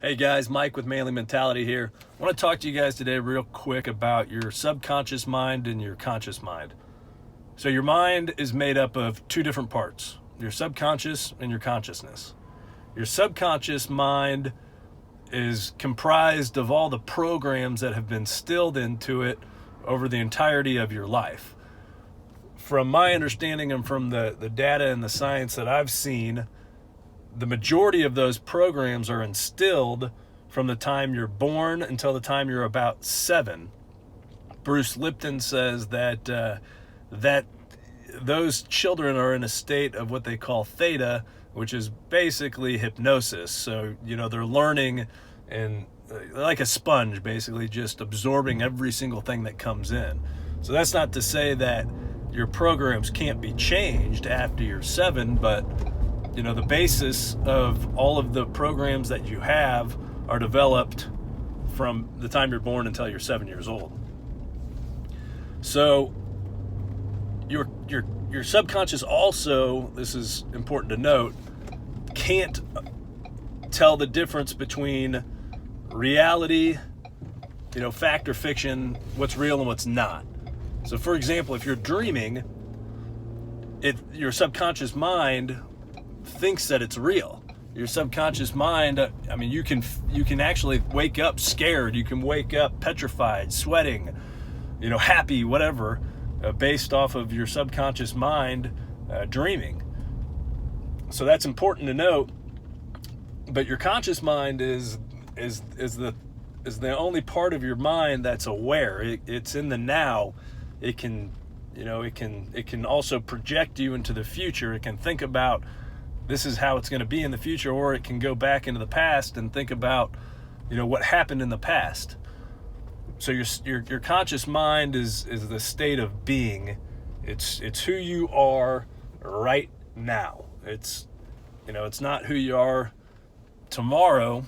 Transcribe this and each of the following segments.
Hey guys, Mike with Manly Mentality here. I want to talk to you guys today real quick about your subconscious mind and your conscious mind. So your mind is made up of two different parts, your subconscious and your consciousness. Your subconscious mind is comprised of all the programs that have been instilled into it over the entirety of your life. From my understanding and from the data and the science that I've seen, the majority of those programs are instilled from the time you're born until the time you're about 7. Bruce Lipton says that those children are in a state of what they call theta, which is basically hypnosis. So, they're learning and like a sponge, basically just absorbing every single thing that comes in. So that's not to say that your programs can't be changed after you're 7, but the basis of all of the programs that you have are developed from the time you're born until you're 7 years old. So your subconscious also, this is important to note, can't tell the difference between reality, fact or fiction, what's real and what's not. So for example, if you're dreaming, your subconscious mind thinks that it's real. Your subconscious mind, you can actually wake up scared. You can wake up petrified, sweating, happy, whatever, based off of your subconscious mind dreaming. So that's important to note. But your conscious mind is the only part of your mind that's aware. It's in the now. It can also project you into the future. It can think about this is how it's going to be in the future, or it can go back into the past and think about, what happened in the past. So your conscious mind is the state of being. It's who you are right now. It's not who you are tomorrow.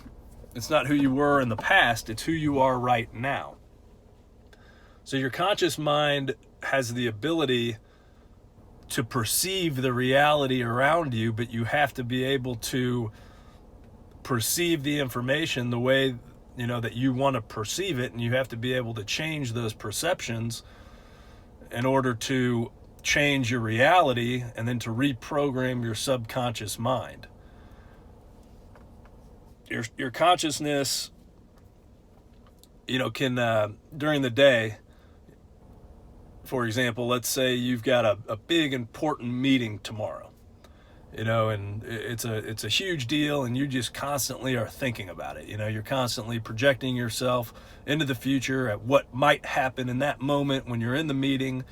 It's not who you were in the past. It's who you are right now. So your conscious mind has the ability to perceive the reality around you, but you have to be able to perceive the information the way that you want to perceive it, and you have to be able to change those perceptions in order to change your reality and then to reprogram your subconscious mind. Your consciousness can during the day, for example, let's say you've got a big important meeting tomorrow, and it's a huge deal, and you just constantly are thinking about it. You're constantly projecting yourself into the future at what might happen in that moment when you're in the meeting.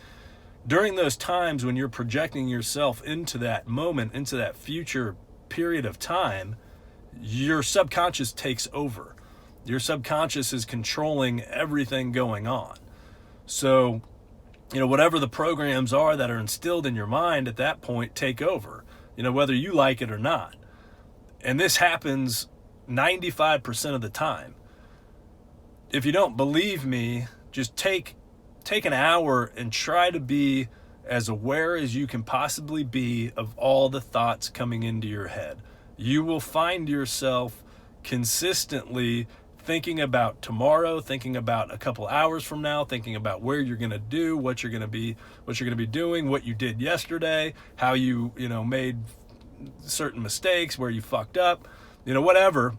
During those times when you're projecting yourself into that moment, into that future period of time, your subconscious takes over. Your subconscious is controlling everything going on. So whatever the programs are that are instilled in your mind at that point take over, whether you like it or not. And this happens 95% of the time. If you don't believe me, just take an hour and try to be as aware as you can possibly be of all the thoughts coming into your head. You will find yourself consistently thinking about tomorrow, thinking about a couple hours from now, thinking about where you're going to do, what you're going to be doing, what you did yesterday, how you made certain mistakes, where you fucked up, whatever.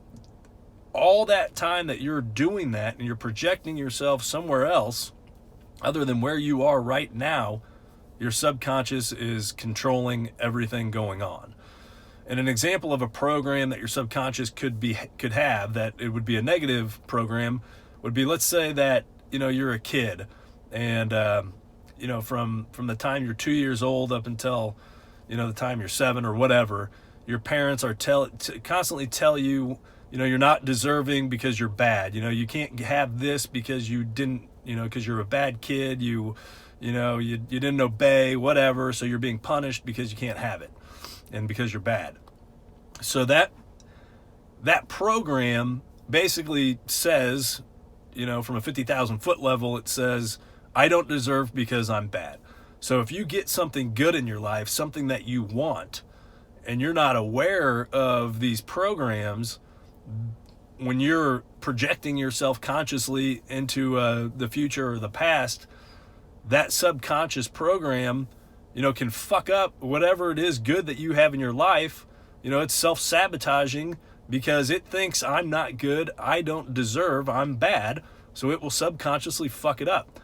All that time that you're doing that and you're projecting yourself somewhere else other than where you are right now, your subconscious is controlling everything going on. And an example of a program that your subconscious could have that it would be a negative program would be, let's say that you're a kid, and from the time you're 2 years old up until the time you're 7 or whatever, your parents are constantly tell you you're not deserving because you're bad. You can't have this because you didn't because you're a bad kid. You didn't obey, whatever. So you're being punished because you can't have it, and because you're bad. So that program basically says, from a 50,000 foot level, it says, I don't deserve because I'm bad. So if you get something good in your life, something that you want, and you're not aware of these programs, when you're projecting yourself consciously into the future or the past, that subconscious program, can fuck up whatever it is good that you have in your life. It's self-sabotaging because it thinks I'm not good, I don't deserve, I'm bad, so it will subconsciously fuck it up.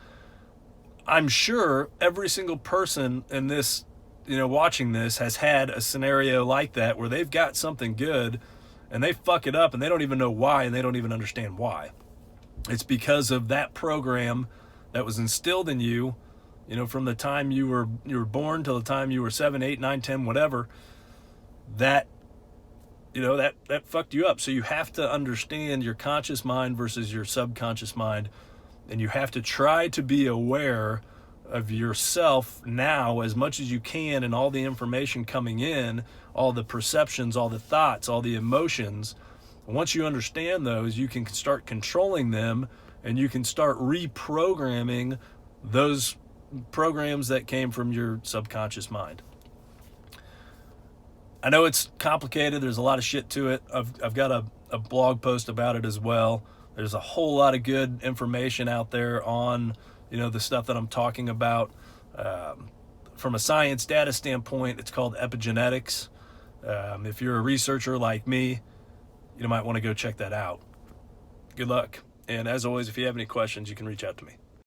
I'm sure every single person in this, watching this has had a scenario like that where they've got something good and they fuck it up and they don't even know why and they don't even understand why. It's because of that program that was instilled in you, from the time you were born till the time you were 7, 8, 9, 10, whatever, that fucked you up. So you have to understand your conscious mind versus your subconscious mind, and you have to try to be aware of yourself now as much as you can, and all the information coming in, all the perceptions, all the thoughts, all the emotions. Once you understand those, you can start controlling them, and you can start reprogramming those programs that came from your subconscious mind. I know it's complicated. There's a lot of shit to it. I've got a blog post about it as well. There's a whole lot of good information out there on, the stuff that I'm talking about. From a science data standpoint, it's called epigenetics. If you're a researcher like me, you might want to go check that out. Good luck. And as always, if you have any questions, you can reach out to me.